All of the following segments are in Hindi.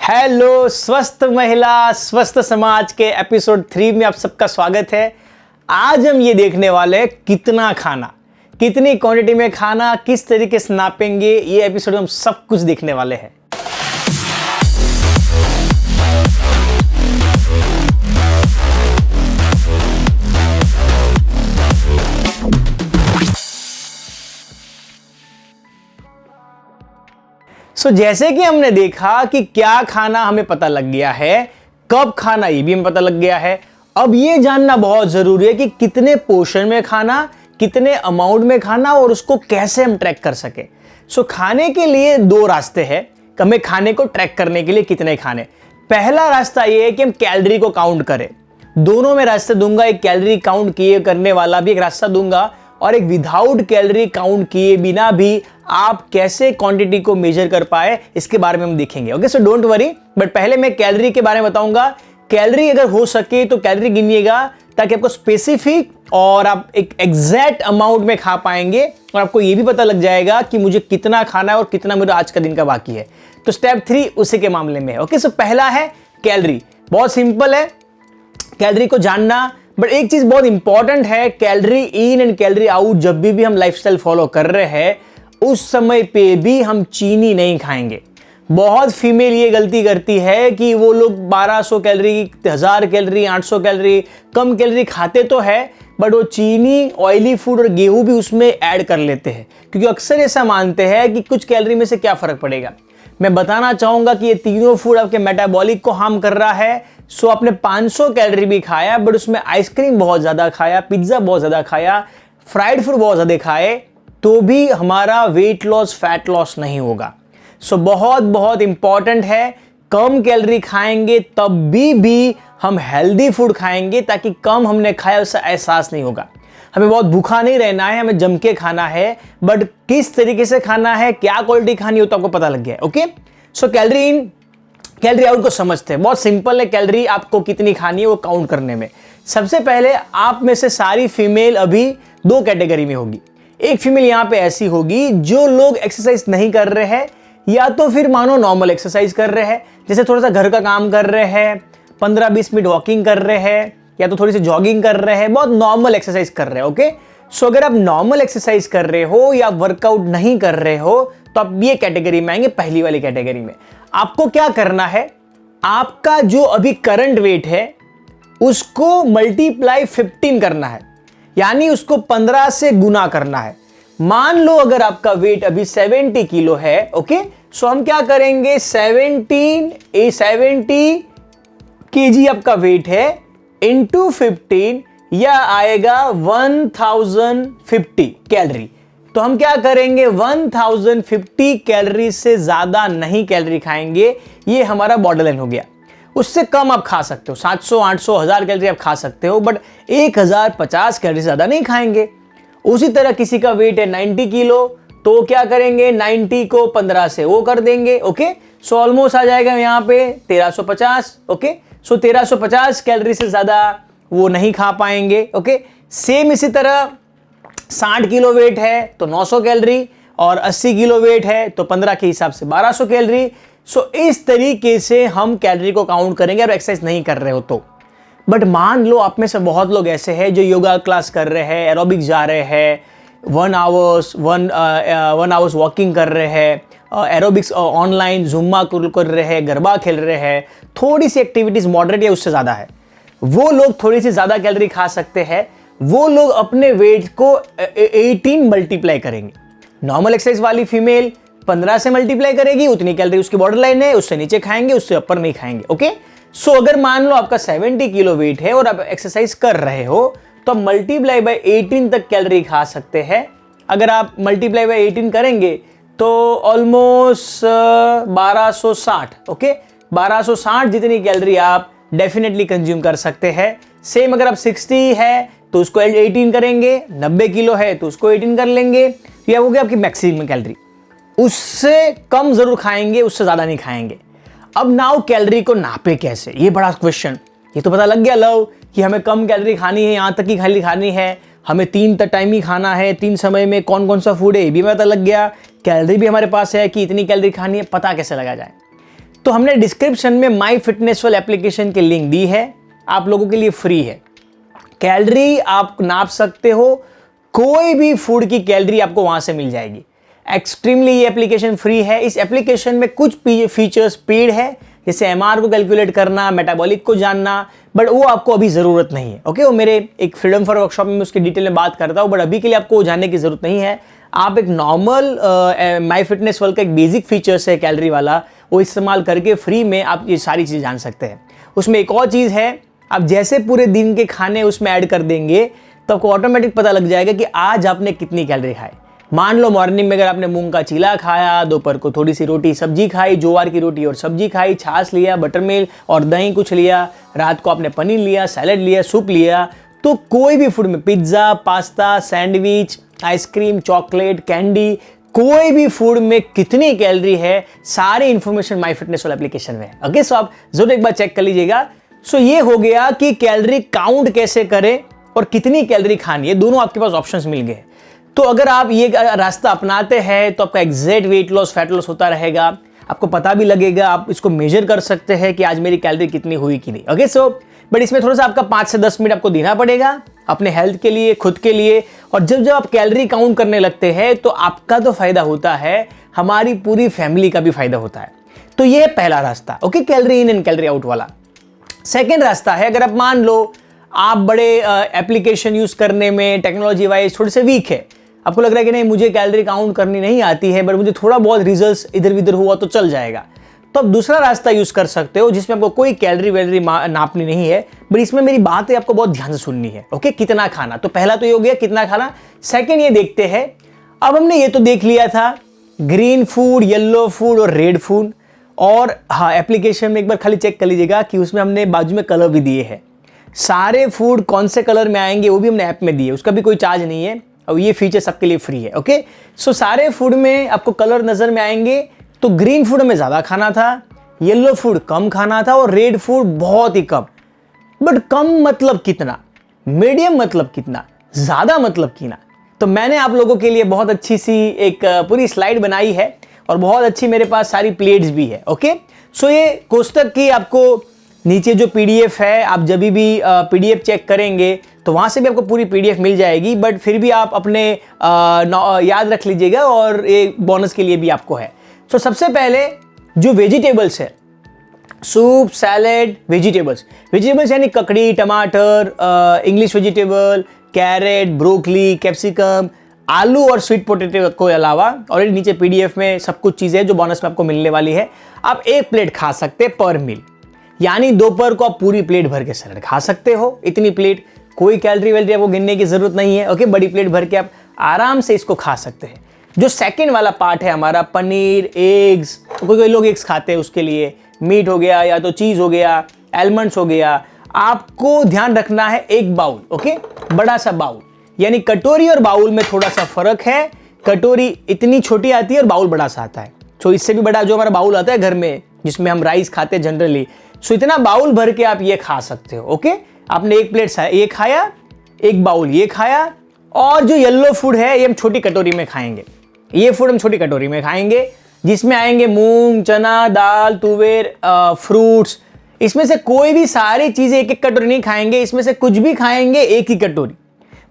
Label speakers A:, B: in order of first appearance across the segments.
A: हेलो स्वस्थ महिला स्वस्थ समाज के एपिसोड 3 में आप सबका स्वागत है। आज हम ये देखने वाले हैं कितना खाना, कितनी क्वांटिटी में खाना, किस तरीके से नापेंगे। ये एपिसोड हम सब कुछ देखने वाले हैं। जैसे कि हमने देखा कि क्या खाना हमें पता लग गया है, कब खाना ये भी हमें पता लग गया है। अब ये जानना बहुत जरूरी है कि कितने पोर्शन में खाना, कितने अमाउंट में खाना और उसको कैसे हम ट्रैक कर सके। खाने के लिए दो रास्ते हैं, हमें खाने को ट्रैक करने के लिए कितने खाने। पहला रास्ता ये है कि हम कैलोरी को काउंट करें। दोनों में रास्ते दूंगा, एक कैलोरी काउंट किए करने वाला भी एक रास्ता दूंगा और एक विदाउट कैलोरी काउंट किए बिना भी आप कैसे क्वांटिटी को मेजर कर पाए इसके बारे में हम देखेंगे। Okay, so don't worry. But पहले मैं कैलोरी के बारे में बताऊंगा। कैलोरी अगर हो सके तो कैलोरी गिनिएगा ताकि आपको स्पेसिफिक और आप एक एग्जैक्ट अमाउंट में खा पाएंगे और आपको ये भी पता लग जाएगा कि मुझे कितना खाना है और कितना मेरा आज का दिन का बाकी है। तो स्टेप 3 उसी के मामले में है। ओके, सो पहला है कैलोरी। बहुत सिंपल है कैलोरी को जानना, बट एक चीज बहुत इंपॉर्टेंट है, calorie in and calorie out जब भी हम लाइफस्टाइल फॉलो कर रहे हैं उस समय पे भी हम चीनी नहीं खाएंगे। बहुत फीमेल ये गलती करती है कि वो लोग 1200 कैलोरी, 1000 कैलोरी, 800 कैलोरी, कम कैलोरी खाते तो है बट वो चीनी, ऑयली फूड और गेहूं भी उसमें ऐड कर लेते हैं क्योंकि अक्सर ऐसा मानते हैं कि कुछ कैलोरी में से क्या फर्क पड़ेगा। मैं बताना चाहूंगा कि ये तीनों फूड आपके मेटाबॉलिक को हार्म कर रहा है। सो आपने 500 कैलोरी भी खाया बट उसमें आइसक्रीम बहुत ज्यादा खाया, पिज्जा बहुत ज्यादा खाया, फ्राइड फूड बहुत ज्यादा खाए तो भी हमारा वेट लॉस, फैट लॉस नहीं होगा। बहुत बहुत इंपॉर्टेंट है, कम कैलोरी खाएंगे तब भी हम हेल्दी फूड खाएंगे ताकि कम हमने खाया उससे एहसास नहीं होगा। हमें बहुत भूखा नहीं रहना है, हमें जम के खाना है, बट किस तरीके से खाना है, क्या क्वालिटी खानी हो तो आपको पता लग गया है। ओके, सो कैलोरी इन कैलोरी आउट को समझते हैं। बहुत सिंपल है कैलोरी आपको कितनी खानी है वो काउंट करने में। सबसे पहले आप में से सारी फीमेल अभी दो कैटेगरी में होगी। एक फीमेल यहां पे ऐसी होगी जो लोग एक्सरसाइज नहीं कर रहे हैं या तो फिर मानो नॉर्मल एक्सरसाइज कर रहे हैं, जैसे थोड़ा सा घर का काम कर रहे हैं, 15-20 मिनट वॉकिंग कर रहे हैं या तो थोड़ी सी जॉगिंग कर रहे हैं, बहुत नॉर्मल एक्सरसाइज कर रहे हैं। ओके, सो अगर आप नॉर्मल एक्सरसाइज कर रहे हो या वर्कआउट नहीं कर रहे हो तो आप ये कैटेगरी में आएंगे, पहली वाली कैटेगरी में। आपको क्या करना है, आपका जो अभी करंट वेट है उसको मल्टीप्लाई 15 करना है, यानी उसको 15 से गुना करना है। मान लो अगर आपका वेट अभी 70 किलो है, ओके, सो हम क्या करेंगे, 70 केजी आपका वेट है इंटू 15, यह आएगा 1050 कैलोरी। तो हम क्या करेंगे, 1050 कैलोरी से ज्यादा नहीं कैलोरी खाएंगे। ये हमारा बॉर्डर लाइन हो गया। उससे कम आप खा सकते हो, 700, 800, 1000 कैलोरी आप खा सकते हो, बट 1050 कैलोरी से ज्यादा नहीं खाएंगे। उसी तरह किसी का वेट है 90 किलो तो क्या करेंगे, 90 को 15 से वो कर देंगे। ओके, सो ऑलमोस्ट आ जाएगा यहाँ पे 1350। ओके, सो 1350 कैलोरी से ज्यादा वो नहीं खा पाएंगे। ओके, सेम इसी तरह 60 किलो वेट है तो 900 कैलोरी और 80 किलो वेट है तो 15 के हिसाब से 1200 कैलोरी। सो इस तरीके से हम कैलोरी को काउंट करेंगे अगर एक्सरसाइज नहीं कर रहे हो तो। बट मान लो आप में से बहुत लोग ऐसे हैं जो योगा क्लास कर रहे हैं, एरोबिक्स जा रहे हैं, 1 आवर्स वॉकिंग कर रहे हैं, एरोबिक्स ऑनलाइन जुम्मा कर रहे हैं, गरबा खेल रहे हैं, थोड़ी सी एक्टिविटीज मॉडरेट या उससे ज़्यादा है, वो लोग थोड़ी सी ज़्यादा कैलोरी खा सकते हैं। वो लोग अपने वेट को 18 मल्टीप्लाई करेंगे। नॉर्मल एक्सरसाइज वाली फीमेल 15 से मल्टीप्लाई करेगी, उतनी कैलोरी उसकी बॉर्डर लाइन है, उससे नीचे खाएंगे, उससे ऊपर नहीं खाएंगे। ओके, सो अगर मान लो आपका 70 किलो वेट है और आप एक्सरसाइज कर रहे हो तो आप मल्टीप्लाई बाय 18 तक कैलोरी खा सकते हैं। अगर आप मल्टीप्लाई बाय 18 करेंगे तो ऑलमोस्ट 1260। ओके, 1260 जितनी कैलोरी आप डेफिनेटली कंज्यूम कर सकते हैं। सेम अगर आप 60 है तो उसको 18 करेंगे, 90 किलो है तो उसको 18 कर लेंगे, यह हो गया आपकी मैक्सिमम कैलोरी। उससे कम जरूर खाएंगे, उससे ज्यादा नहीं खाएंगे। अब नाउ कैलोरी को नापे कैसे, ये बड़ा क्वेश्चन। ये तो पता लग गया लव कि हमें कम कैलोरी खानी है, यहां तक की खाली खानी है, हमें 3 टाइम ही खाना है, 3 समय में कौन कौन सा फूड है ये भी पता लग गया। कैलोरी भी हमारे पास है कि इतनी कैलोरी खानी है, पता कैसे लगा जाए। तो हमने डिस्क्रिप्शन में माई फिटनेस वाले एप्लीकेशन की लिंक दी है, आप लोगों के लिए फ्री है। कैलोरी आप नाप सकते हो, कोई भी फूड की कैलोरी आपको वहां से मिल जाएगी। एक्सट्रीमली ये एप्लीकेशन फ्री है। इस एप्लीकेशन में कुछ फीचर्स पेड है, जैसे एमआर को कैलकुलेट करना, मेटाबॉलिक को जानना, बट वो आपको अभी ज़रूरत नहीं है। ओके, वो मेरे एक फ्रीडम फॉर वर्कशॉप में उसकी डिटेल में बात करता हूँ, बट अभी के लिए आपको जानने की ज़रूरत नहीं है। आप एक नॉर्मल माई फिटनेस वर्ल्ड का एक बेसिक फीचर्स है कैलोरी वाला, वो इस्तेमाल करके फ्री में आप ये सारी चीज़ें जान सकते हैं। उसमें एक और चीज़ है, आप जैसे पूरे दिन के खाने उसमें ऐड कर देंगे तो आपको ऑटोमेटिक पता लग जाएगा कि आज आपने कितनी कैलोरी खाई। मान लो मॉर्निंग में अगर आपने मूंग का चीला खाया, दोपहर को थोड़ी सी रोटी सब्जी खाई, ज्वार की रोटी और सब्जी खाई, छाछ लिया, बटर मिल्क और दही कुछ लिया, रात को आपने पनीर लिया, सैलेड लिया, सूप लिया, तो कोई भी फूड में pizza, pasta, sandwich, ice cream, chocolate, candy, कोई भी फूड में कितनी कैलोरी है, सारी इंफॉर्मेशन माई फिटनेस वाला एप्लीकेशन में है। ओके, सो आप जरूर एक बार चेक कर लीजिएगा। सो ये हो गया कि कैलोरी काउंट कैसे करें और कितनी कैलोरी खानी है, दोनों आपके पास ऑप्शंस मिल गए। तो अगर आप ये रास्ता अपनाते हैं तो आपका exact weight loss, fat loss होता रहेगा, आपको पता भी लगेगा, आप इसको मेजर कर सकते हैं कि आज मेरी कैलोरी कितनी हुई कि नहीं। ओके, सो बट इसमें थोड़ा सा आपका 5 से 10 मिनट आपको देना पड़ेगा अपने हेल्थ के लिए, खुद के लिए। और जब आप कैलोरी काउंट करने लगते हैं तो आपका तो फायदा होता है, हमारी पूरी फैमिली का भी फायदा होता है। तो ये है पहला रास्ता, okay, calorie in and calorie out वाला। सेकेंड रास्ता है, अगर आप मान लो आप बड़े एप्लीकेशन यूज करने में टेक्नोलॉजी वाइज थोड़े से वीक है, आपको लग रहा है कि नहीं मुझे कैलोरी काउंट करनी नहीं आती है, बट मुझे थोड़ा बहुत रिजल्ट्स इधर उधर हुआ तो चल जाएगा, तो आप दूसरा रास्ता यूज कर सकते हो जिसमें आपको कोई कैलोरी वैलोरी नापनी नहीं है, बट इसमें मेरी बात है आपको बहुत ध्यान से सुननी है। ओके, कितना खाना, तो पहला तो ये हो गया कितना खाना। सेकेंड ये देखते हैं, अब हमने ये तो देख लिया था ग्रीन फूड, येलो फूड और रेड फूड। और हाँ, एप्लीकेशन में एक बार खाली चेक कर लीजिएगा कि उसमें हमने बाजू में कलर भी दिए हैं, सारे फूड कौन से कलर में आएंगे वो भी हमने ऐप में दिए, उसका भी कोई चार्ज नहीं है और ये फीचर सबके लिए फ्री है। ओके, सो सारे फूड में आपको कलर नजर में आएंगे। तो ग्रीन फूड में ज्यादा खाना था, येलो फूड कम खाना था और रेड फूड बहुत ही कम। बट कम मतलब कितना, मीडियम मतलब कितना, ज्यादा मतलब कितना। तो मैंने आप लोगों के लिए बहुत अच्छी सी एक पूरी स्लाइड बनाई है और बहुत अच्छी मेरे पास सारी प्लेट्स भी है। ओके, सो ये कोष्टक की आपको नीचे जो पीडीएफ है, आप जब भी पीडीएफ चेक करेंगे तो वहां से भी आपको पूरी पीडीएफ मिल जाएगी, बट फिर भी आप अपने याद रख लीजिएगा और ये बोनस के लिए भी आपको है। तो सबसे पहले जो वेजिटेबल्स है, सूप, सैलेड, वेजिटेबल्स यानी ककड़ी, टमाटर, English vegetable, carrot, broccoli, capsicum, आलू और स्वीट पोटैटो को अलावा और नीचे पीडीएफ में सब कुछ चीजें जो बोनस में आपको मिलने वाली है। आप एक प्लेट खा सकते हैं पर मील, यानी दोपहर को आप पूरी प्लेट भर के सैलेड खा सकते हो। इतनी प्लेट, कोई कैलोरी वैलोरी आपको गिनने की जरूरत नहीं है। ओके, बड़ी प्लेट भर के आप आराम से इसको खा सकते हैं। जो सेकंड वाला पार्ट है हमारा, पनीर, एग्स, कोई लोग एग्स खाते हैं, उसके लिए मीट हो गया या तो चीज हो गया, एलमंड्स हो गया, आपको ध्यान रखना है एक बाउल। ओके, बड़ा सा बाउल, यानी कटोरी और बाउल में थोड़ा सा फर्क है। कटोरी इतनी छोटी आती है और बाउल बड़ा सा आता है। तो इससे भी बड़ा जो हमारा बाउल आता है घर में जिसमें हम राइस खाते हैं जनरली, सो इतना बाउल भर के आप ये खा सकते हो। ओके, आपने एक प्लेट ये खाया, एक बाउल ये खाया, और जो येलो फूड है ये हम छोटी कटोरी में खाएंगे। ये फूड हम छोटी कटोरी में खाएंगे जिसमें आएंगे मूंग, चना, दाल, तुवेर, फ्रूट्स। इसमें से कोई भी सारी चीजें एक एक कटोरी नहीं खाएंगे, इसमें से कुछ भी खाएंगे एक ही कटोरी।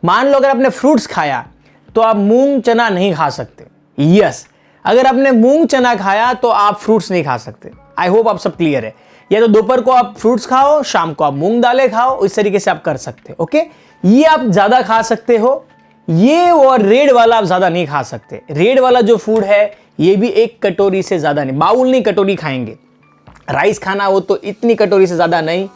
A: मान लो अगर आपने फ्रूट्स खाया तो आप मूंग चना नहीं खा सकते। यस, अगर आपने मूंग चना खाया तो आप फ्रूट्स नहीं खा सकते। आई होप आप सब क्लियर है। या तो दोपहर को आप फ्रूट्स खाओ, शाम को आप मूंग दालें खाओ, इस तरीके से आप कर सकते हो। ओके, ये आप ज्यादा खा सकते हो, ये और रेड वाला आप ज्यादा नहीं खा सकते। रेड वाला जो फूड है ये भी एक कटोरी से ज्यादा नहीं, बाउल नहीं कटोरी खाएंगे। राइस खाना हो तो इतनी कटोरी से ज्यादा नहीं,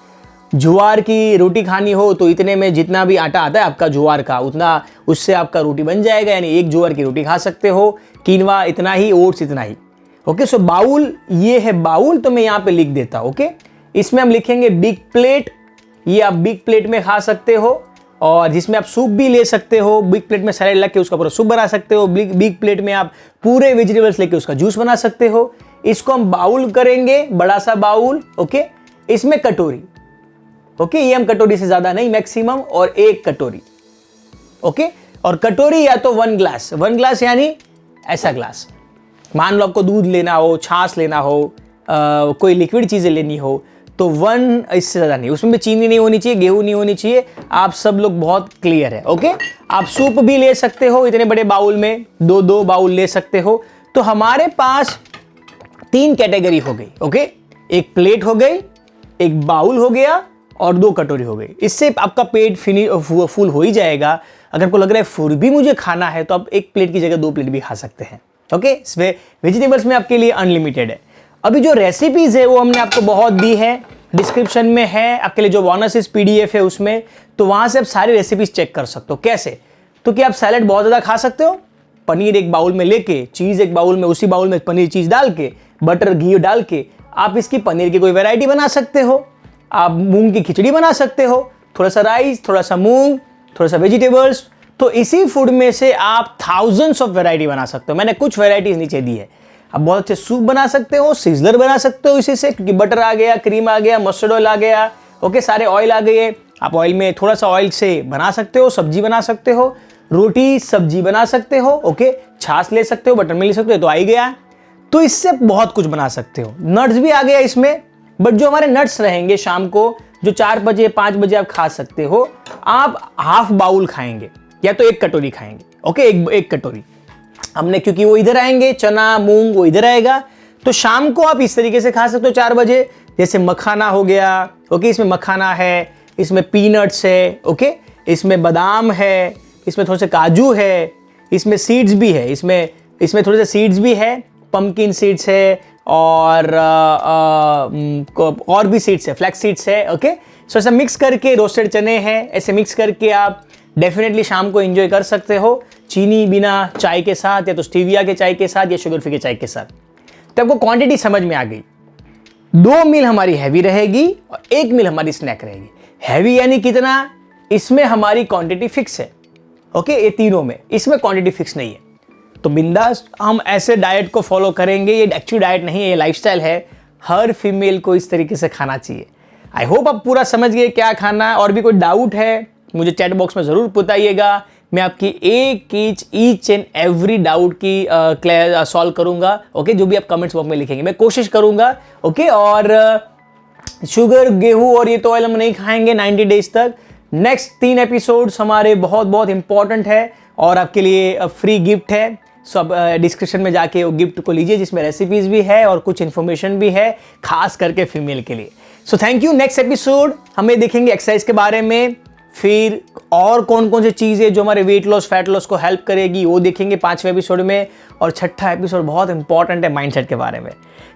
A: ज्वार की रोटी खानी हो तो इतने में जितना भी आटा आता है आपका ज्वार का, उतना उससे आपका रोटी बन जाएगा, यानी एक ज्वार की रोटी खा सकते हो। कीनवा इतना ही, ओट्स इतना ही। ओके, सो बाउल, ये है बाउल, तो मैं यहाँ पे लिख देता हूँ। ओके, इसमें हम लिखेंगे बिग प्लेट, ये आप बिग प्लेट में खा सकते हो, और जिसमें आप सूप भी ले सकते हो। बिग प्लेट में सैलेड लग के उसका पूरा सूप बना सकते हो। बिग प्लेट में आप पूरे वेजिटेबल्स लेके उसका जूस बना सकते हो। इसको हम बाउल करेंगे, बड़ा सा बाउल। ओके, इसमें कटोरी, ओके, ये हम कटोरी से ज्यादा नहीं, मैक्सिमम, और एक कटोरी। ओके, और कटोरी या तो 1 ग्लास यानी ऐसा ग्लास। मान लो आपको दूध लेना हो, छाछ लेना हो, कोई लिक्विड चीज़ें लेनी हो तो 1 इससे ज़्यादा नहीं, उसमें भी चीनी नहीं होनी चाहिए, गेहूं नहीं होनी चाहिए। आप सब लोग बहुत क्लियर है। ओके, आप सूप भी ले सकते हो इतने बड़े बाउल में, 2-2 बाउल ले सकते हो। तो हमारे पास 3 कैटेगरी हो गई। ओके, एक प्लेट हो गई, एक बाउल हो गया और 2 कटोरी हो गई। इससे आपका पेट फुल हो ही जाएगा। अगर आपको लग रहा है फिर भी मुझे खाना है तो आप 1 प्लेट की जगह 2 प्लेट भी खा सकते हैं। ओके, वेजिटेबल्स में आपके लिए अनलिमिटेड है। अभी जो रेसिपीज है वो हमने आपको बहुत दी है, डिस्क्रिप्शन में है आपके लिए जो बोनस PDF है उसमें, तो वहां से आप सारी रेसिपीज चेक कर सकते हो। कैसे? तो कि आप सैलेड बहुत ज़्यादा खा सकते हो, पनीर एक बाउल में लेके, चीज़ एक बाउल में, उसी बाउल में पनीर चीज़ डाल के, बटर घी डाल के आप इसकी पनीर की कोई वैरायटी बना सकते हो। आप मूंग की खिचड़ी बना सकते हो, थोड़ा सा राइस, थोड़ा सा मूंग, थोड़ा सा वेजिटेबल्स। तो इसी फूड में से आप थाउजेंड्स ऑफ वैरायटी बना सकते हो। मैंने कुछ वैरायटीज नीचे दी है। आप बहुत अच्छे सूप बना सकते हो, सिजलर बना सकते हो इसी से, क्योंकि बटर आ गया, क्रीम आ गया, मस्टर्ड ऑयल आ गया। ओके, सारे ऑयल आ गए। आप ऑयल में थोड़ा सा ऑयल से बना सकते हो, सब्जी बना सकते हो, रोटी सब्जी बना सकते हो। ओके, छाछ ले सकते हो, बटर में ले सकते हो, तो आ ही गया। तो इससे बहुत कुछ बना सकते हो। नट्स भी आ गया इसमें, बट जो हमारे नट्स रहेंगे शाम को जो 4 बजे 5 बजे आप खा सकते हो, आप हाफ बाउल खाएंगे या तो 1 कटोरी खाएंगे। ओके, एक कटोरी हमने, क्योंकि वो इधर आएंगे, चना मूंग वो इधर आएगा। तो शाम को आप इस तरीके से खा सकते हो 4 बजे। जैसे मखाना हो गया। ओके, इसमें मखाना है, इसमें पीनट्स है। ओके, इसमें बादाम है, इसमें थोड़े से काजू है, इसमें सीड्स भी है, इसमें थोड़े से सीड्स भी है, पंपकिन सीड्स है और भी सीड्स है, फ्लैक्स सीड्स है। ओके, सो ऐसा मिक्स करके, रोस्टेड चने हैं, ऐसे मिक्स करके आप डेफिनेटली शाम को एंजॉय कर सकते हो, चीनी बिना चाय के साथ, या तो स्टीविया के चाय के साथ, या शुगर फ्री के चाय के साथ। तो आपको क्वांटिटी समझ में आ गई। 2 मील हमारी हैवी रहेगी और 1 मील हमारी स्नैक रहेगी। हैवी यानी कितना, इसमें हमारी क्वांटिटी फिक्स है। ओके, ये तीनों में, इसमें क्वांटिटी फिक्स नहीं है। तो बिंदास हम ऐसे डाइट को फॉलो करेंगे। ये एक्चुअली डाइट नहीं है, ये लाइफस्टाइल है। हर फीमेल को इस तरीके से खाना चाहिए। आई होप आप पूरा समझ गए क्या खाना है। और भी कोई डाउट है मुझे चैट बॉक्स में ज़रूर बताइएगा। मैं आपकी ईच एंड एवरी डाउट की सॉल्व करूंगा। ओके, जो भी आप कमेंट्स बॉक्स में लिखेंगे मैं कोशिश करूंगा। ओके, और शुगर, गेहूं और ये तो ऑयल हम नहीं खाएंगे 90 डेज तक। नेक्स्ट 3 एपिसोड्स हमारे बहुत बहुत इंपॉर्टेंट है और आपके लिए फ्री गिफ्ट है। सो आप डिस्क्रिप्शन में जाके वो गिफ्ट को लीजिए, जिसमें रेसिपीज भी है और कुछ इन्फॉर्मेशन भी है, खास करके फीमेल के लिए। So thank you. Next episode हमें देखेंगे एक्सरसाइज के बारे में, फिर और कौन कौन सी चीज़ें जो हमारे वेट लॉस फैट लॉस को हेल्प करेगी वो देखेंगे 5वें एपिसोड में। और 6ठा एपिसोड बहुत इंपॉर्टेंट है माइंडसेट के बारे में।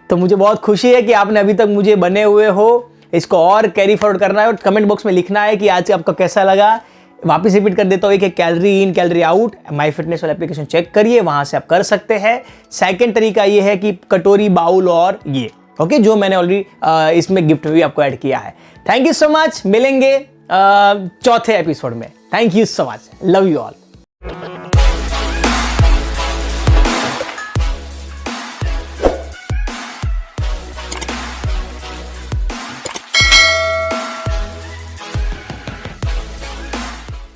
A: तो मुझे बहुत खुशी है कि आपने अभी तक मुझे बने हुए हो। इसको और कैरी फॉरवर्ड करना है और कमेंट बॉक्स में लिखना है कि आज आपका कैसा लगा। वापस रिपीट कर देता हूँ कि calorie in calorie out my fitness वाला एप्लीकेशन चेक करिए, वहां से आप कर सकते हैं। सेकंड तरीका ये है कि कटोरी, बाउल और ये ओके, जो मैंने ऑलरेडी इसमें गिफ्ट में भी आपको ऐड किया है। Thank you so much. मिलेंगे 4थे एपिसोड में। Thank you so much. Love you all.